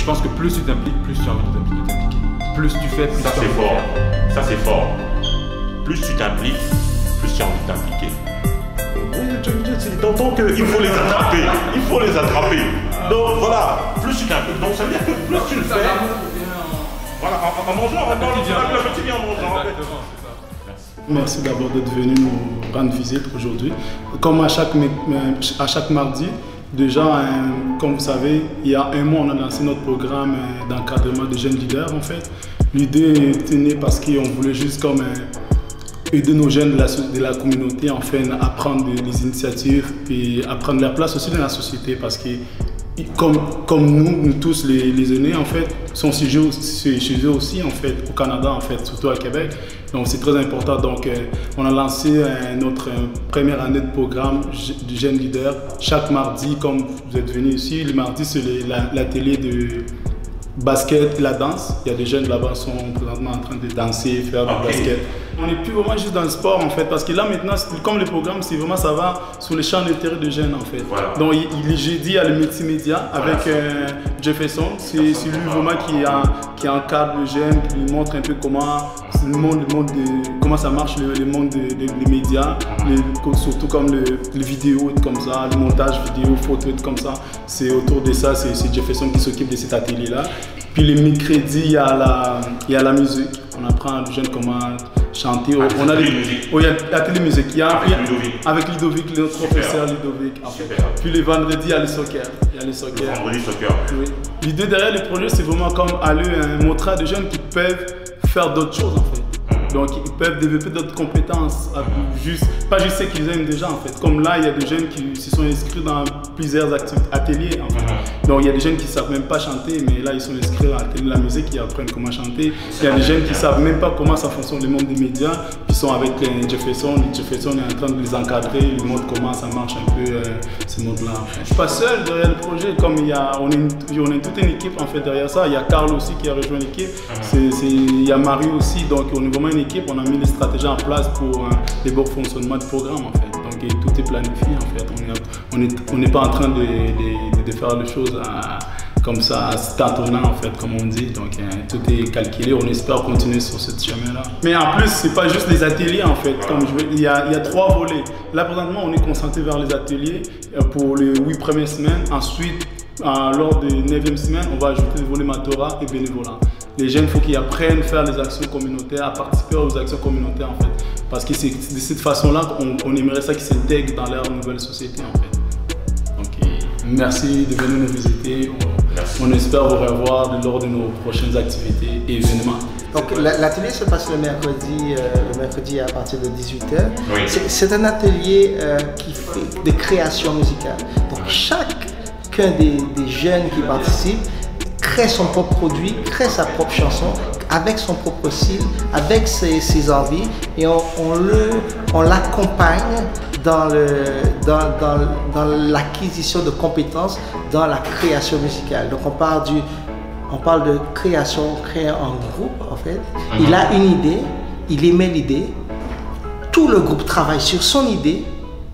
je pense que plus tu t'impliques, plus tu as envie de t'impliquer. Plus tu fais, plus ça tu as envie de fort. faire. Ça c'est fort. Plus tu t'impliques, plus tu as envie de t'impliquer. Oui, t'entends qu'il faut les attraper. Il faut les attraper. Donc voilà, plus tu t'impliques. Donc ça veut dire que plus tu le fais. Voilà, en mangeant, le petit bien en mangeant. Exactement, c'est ça. Merci d'abord d'être venu nous rendre visite aujourd'hui. Comme à chaque mardi, déjà, comme vous savez, il y a un mois, on a lancé notre programme d'encadrement de jeunes leaders en fait. L'idée était née parce qu'on voulait juste comme aider nos jeunes de la communauté en fait, à prendre des initiatives et à prendre leur place aussi dans la société parce que comme nous tous les aînés en fait, sont chez eux aussi en fait, au Canada en fait, surtout à Québec. Donc c'est très important. Donc on a lancé notre première année de programme de jeunes leaders. Chaque mardi, comme vous êtes venus ici, le mardi c'est l'atelier de basket, la danse. Il y a des jeunes là-bas qui sont présentement en train de danser, faire du basket. On n'est plus vraiment juste dans le sport en fait, parce que là maintenant, comme le programme, c'est vraiment ça va sur les champs d'intérêt de jeunes en fait. Voilà. Donc les jeudis, il y a le multimédia avec Jefferson. C'est lui vraiment qui encadre le jeune, qui lui montre un peu comment comment ça marche le monde des médias, surtout comme les vidéos et comme ça, le montage vidéo, photo et comme ça. C'est autour de ça, c'est Jefferson qui s'occupe de cet atelier-là. Puis les mercredis, il y a la musique. On apprend aux jeunes comment chanter. On a l'atelier musique. Avec Ludovic, notre professeur Ludovic. Puis les vendredis, il y a le soccer. Vendredi soccer. Oui. L'idée derrière le projet, c'est vraiment comme aller montrer à des jeunes qui peuvent faire d'autres choses en fait. Donc ils peuvent développer d'autres compétences, pas juste ce qu'ils aiment déjà en fait. Comme là, il y a des jeunes qui se sont inscrits dans plusieurs ateliers en fait. Donc il y a des jeunes qui ne savent même pas chanter, mais là ils sont inscrits à l'atelier de la musique, ils apprennent comment chanter. Il y a des jeunes qui ne savent même pas comment ça fonctionne le monde des médias, qui sont avec Jefferson. Jefferson est en train de les encadrer, il montre comment ça marche un peu ce monde-là. Je ne suis pas seul derrière le projet, comme on est toute une équipe en fait derrière ça. Il y a Carl aussi qui a rejoint l'équipe, il y a Marie aussi, donc on est vraiment une équipe, on a mis les stratégies en place pour les bons fonctionnements du programme en fait. Donc tout est planifié en fait. On n'est pas en train de faire les choses comme ça, tâtonnant en fait, comme on dit. Donc tout est calculé, on espère continuer sur ce chemin-là. Mais en plus, c'est pas juste les ateliers en fait. Il y a 3 volets. Là présentement, on est concentré vers les ateliers pour les 8 premières semaines. Ensuite, lors des 9e semaine, on va ajouter le volet mentorat et bénévolat. Les jeunes, il faut qu'ils apprennent à faire les actions communautaires, à participer aux actions communautaires en fait. Parce que c'est de cette façon-là qu'on aimerait ça qu'ils s'intègrent dans leur nouvelle société en fait. Donc merci de venir nous visiter. On espère vous revoir lors de nos prochaines activités et événements. Donc l'atelier se passe le mercredi à partir de 18h. Oui. C'est un atelier qui fait de création musicale. Donc chacun des jeunes qui participent crée son propre produit, crée sa propre chanson, avec son propre style, avec ses envies, et on l'accompagne dans l'acquisition de compétences dans la création musicale. Donc on parle de création, créer en groupe en fait. Il a une idée, il émet l'idée, tout le groupe travaille sur son idée,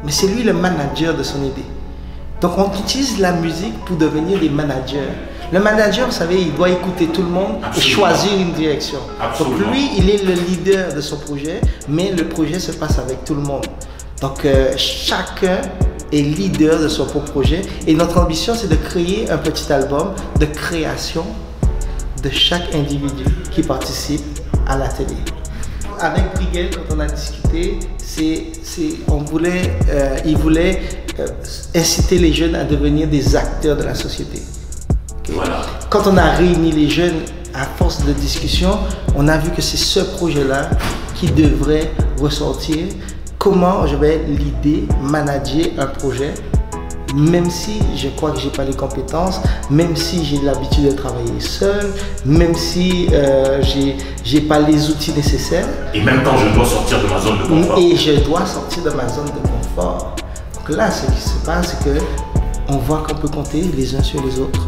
mais c'est lui le manager de son idée. Donc on utilise la musique pour devenir des managers. Le manager, vous savez, il doit écouter tout le monde et choisir une direction. Donc lui, il est le leader de son projet, mais le projet se passe avec tout le monde. Donc chacun est leader de son propre projet et notre ambition, c'est de créer un petit album de création de chaque individu qui participe à l'atelier. Avec Briguel, quand on a discuté, il voulait inciter les jeunes à devenir des acteurs de la société. Voilà. Quand on a réuni les jeunes à force de discussion, on a vu que c'est ce projet-là qui devrait ressortir. Comment je vais l'idée, manager un projet, même si je crois que je n'ai pas les compétences, même si j'ai l'habitude de travailler seul, même si je n'ai pas les outils nécessaires. Et même quand je dois sortir de ma zone de confort. Et je dois sortir de ma zone de confort. Donc là, ce qui se passe, c'est qu'on voit qu'on peut compter les uns sur les autres.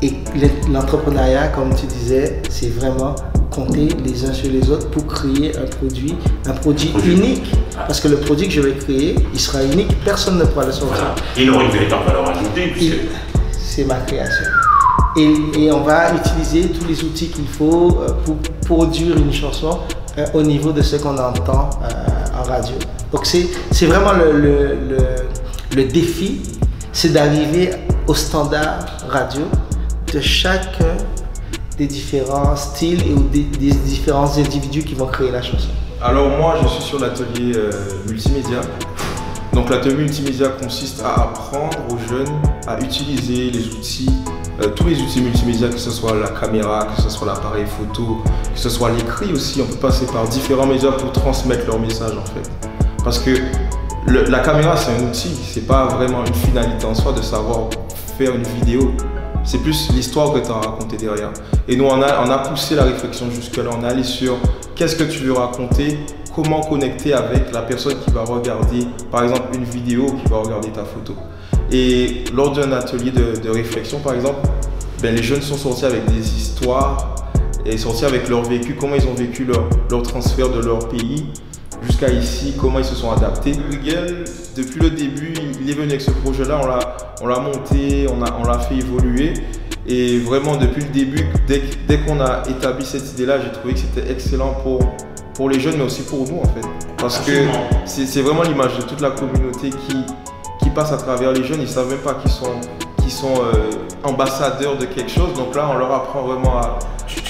Et l'entrepreneuriat, comme tu disais, c'est vraiment compter les uns sur les autres pour créer un produit unique. Parce que le produit que je vais créer, il sera unique, personne ne pourra le sortir. Voilà. Il aura une véritable valeur ajoutée. C'est ma création. et on va utiliser tous les outils qu'il faut pour produire une chanson au niveau de ce qu'on entend en radio. Donc c'est vraiment le défi, c'est d'arriver au standard radio de chacun des différents styles et des différents individus qui vont créer la chanson. Alors moi je suis sur l'atelier multimédia. Donc l'atelier multimédia consiste à apprendre aux jeunes à utiliser les outils, tous les outils multimédia, que ce soit la caméra, que ce soit l'appareil photo, que ce soit l'écrit aussi. On peut passer par différents médias pour transmettre leur message en fait. Parce que la caméra c'est un outil, c'est pas vraiment une finalité en soi de savoir faire une vidéo. C'est plus l'histoire que tu as racontée derrière. Et nous on a poussé la réflexion jusque-là, on est allé sur qu'est-ce que tu veux raconter, comment connecter avec la personne qui va regarder, par exemple, une vidéo, qui va regarder ta photo. Et lors d'un atelier de réflexion, par exemple, les jeunes sont sortis avec des histoires et sortis avec leur vécu, comment ils ont vécu leur transfert de leur pays jusqu'à ici, comment ils se sont adaptés. Briguel, depuis le début, il est venu avec ce projet-là, on l'a monté, on l'a fait évoluer. Et vraiment, depuis le début, dès qu'on a établi cette idée-là, j'ai trouvé que c'était excellent pour les jeunes, mais aussi pour nous en fait. Parce que c'est vraiment l'image de toute la communauté qui passe à travers les jeunes. Ils ne savent même pas qu'ils sont ambassadeurs de quelque chose. Donc là, on leur apprend vraiment à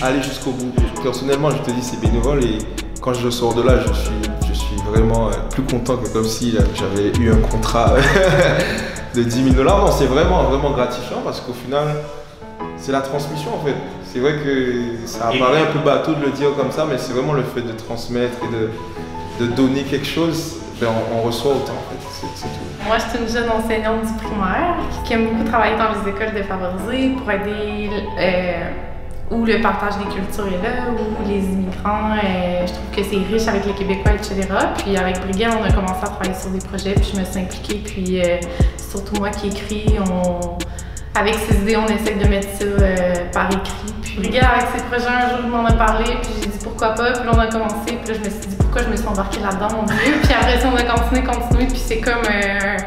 aller jusqu'au bout. Personnellement, je te dis, c'est bénévole et quand je sors de là, je suis vraiment plus content que comme si j'avais eu un contrat de 10 000 $. Non, c'est vraiment, vraiment gratifiant parce qu'au final, c'est la transmission en fait. C'est vrai que ça apparaît un peu bateau de le dire comme ça, mais c'est vraiment le fait de transmettre et de donner quelque chose, on reçoit autant en fait, c'est tout. Moi, je suis une jeune enseignante du primaire qui aime beaucoup travailler dans les écoles défavorisées pour aider où le partage des cultures est là, où les immigrants, je trouve que c'est riche avec les Québécois, etc. Puis avec Briguel, on a commencé à travailler sur des projets, puis je me suis impliquée, puis surtout moi qui écris, avec ces idées, on essaie de mettre ça par écrit. Puis Briguel, avec ses projets, un jour, il m'en a parlé, puis j'ai dit pourquoi pas, puis là, on a commencé, puis là, je me suis dit pourquoi je me suis embarquée là-dedans, mon Dieu. Puis après ça, on a continué, puis c'est comme un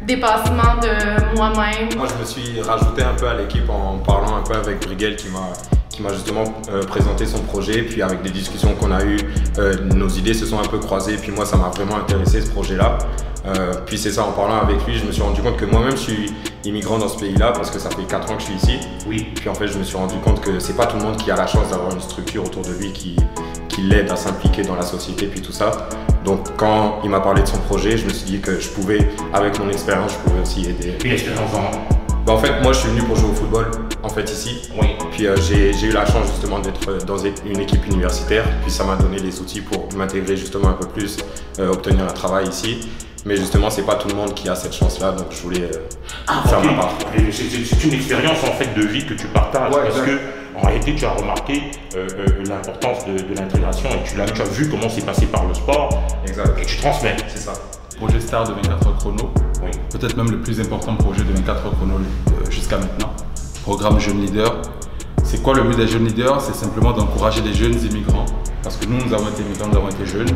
dépassement de moi-même. Moi, je me suis rajouté un peu à l'équipe en parlant un peu avec Briguel qui m'a justement présenté son projet, puis avec des discussions qu'on a eues, nos idées se sont un peu croisées, puis moi, ça m'a vraiment intéressé ce projet-là. Puis c'est ça, en parlant avec lui, je me suis rendu compte que moi-même je suis immigrant dans ce pays-là parce que ça fait 4 ans que je suis ici. Oui. Puis en fait, je me suis rendu compte que c'est pas tout le monde qui a la chance d'avoir une structure autour de lui qui l'aide à s'impliquer dans la société puis tout ça. Donc quand il m'a parlé de son projet, je me suis dit que je pouvais, avec mon expérience, je pouvais aussi aider. Et l'expérience en fait, moi je suis venu pour jouer au football en fait ici. Oui. Puis j'ai eu la chance justement d'être dans une équipe universitaire. Puis ça m'a donné les outils pour m'intégrer justement un peu plus, obtenir un travail ici. Mais justement, c'est pas tout le monde qui a cette chance-là, donc je voulais faire ma part. C'est une expérience en fait de vie que tu partages, parce que en réalité, tu as remarqué l'importance de l'intégration et tu as vu comment c'est passé par le sport. Exact. Et tu transmets. C'est ça. Projet Star de 24 heures chrono, oui. Peut-être même le plus important projet de 24 heures chrono jusqu'à maintenant. Programme Jeunes Leaders. C'est quoi le but des Jeunes Leaders? C'est simplement d'encourager les jeunes immigrants, parce que nous avons été immigrants, nous avons été jeunes.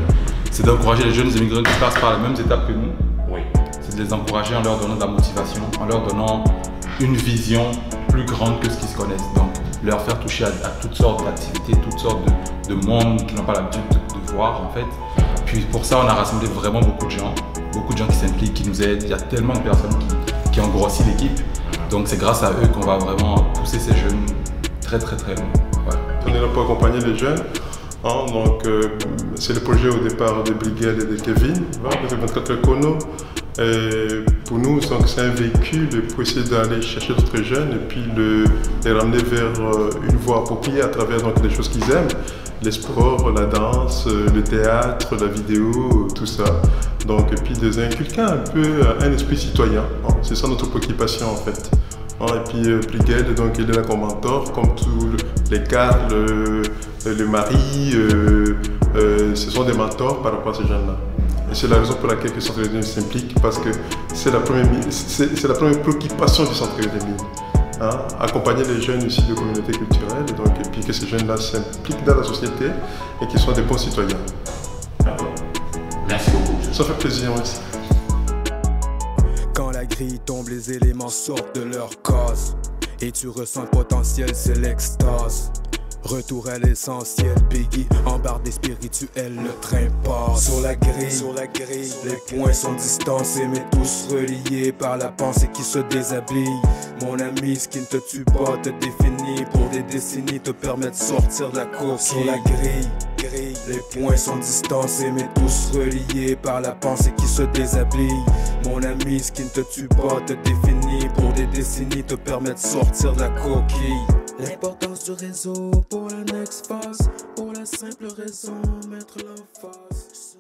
C'est d'encourager les jeunes immigrants qui passent par les mêmes étapes que nous. Oui. C'est de les encourager en leur donnant de la motivation, en leur donnant une vision plus grande que ce qu'ils se connaissent. Donc, leur faire toucher à toutes sortes d'activités, toutes sortes de mondes qu'ils n'ont pas l'habitude de voir en fait. Puis pour ça, on a rassemblé vraiment beaucoup de gens qui s'impliquent, qui nous aident. Il y a tellement de personnes qui ont grossi l'équipe. Donc c'est grâce à eux qu'on va vraiment pousser ces jeunes très très très loin. Ouais. On est là pour accompagner les jeunes. Hein, donc c'est le projet au départ de Briguel et de Kevin, de 24 heures chrono. Pour nous, c'est un véhicule pour essayer d'aller chercher d'autres jeunes et puis les ramener vers une voie appropriée à travers donc, les choses qu'ils aiment, les sports, la danse, le théâtre, la vidéo, tout ça. Donc, et puis de les inculquer un peu un esprit citoyen. Hein, c'est ça notre préoccupation en fait. Hein, et puis Briguel, donc il est là comme mentor, comme tous les Carl, le mari, ce sont des mentors par rapport à ces jeunes-là. Et c'est la raison pour laquelle le Centre Académie s'implique, parce que c'est la première préoccupation du Centre Académie. Hein, accompagner les jeunes ici de communautés culturelles, et puis que ces jeunes-là s'impliquent dans la société et qu'ils soient des bons citoyens. Merci beaucoup. Ça fait plaisir, merci. Quand la grille tombe, les éléments sortent de leur cause. et tu ressens le potentiel, c'est l'extase. Retour à l'essentiel, Biggie embarque des spirituels, le train passe. Sur la grille, les points sont distancés mais tous reliés par la pensée qui se déshabille. Mon ami, ce qui ne te tue pas te définit pour des décennies, te permet de sortir de la course. Sur la grille, les points sont distancés mais tous reliés par la pensée qui se déshabille. Mon ami, ce qui ne te tue pas te définit pour des décennies, te permet de sortir de la coquille. L'importance du réseau pour la next phase, pour la simple raison, mettre l'emphase.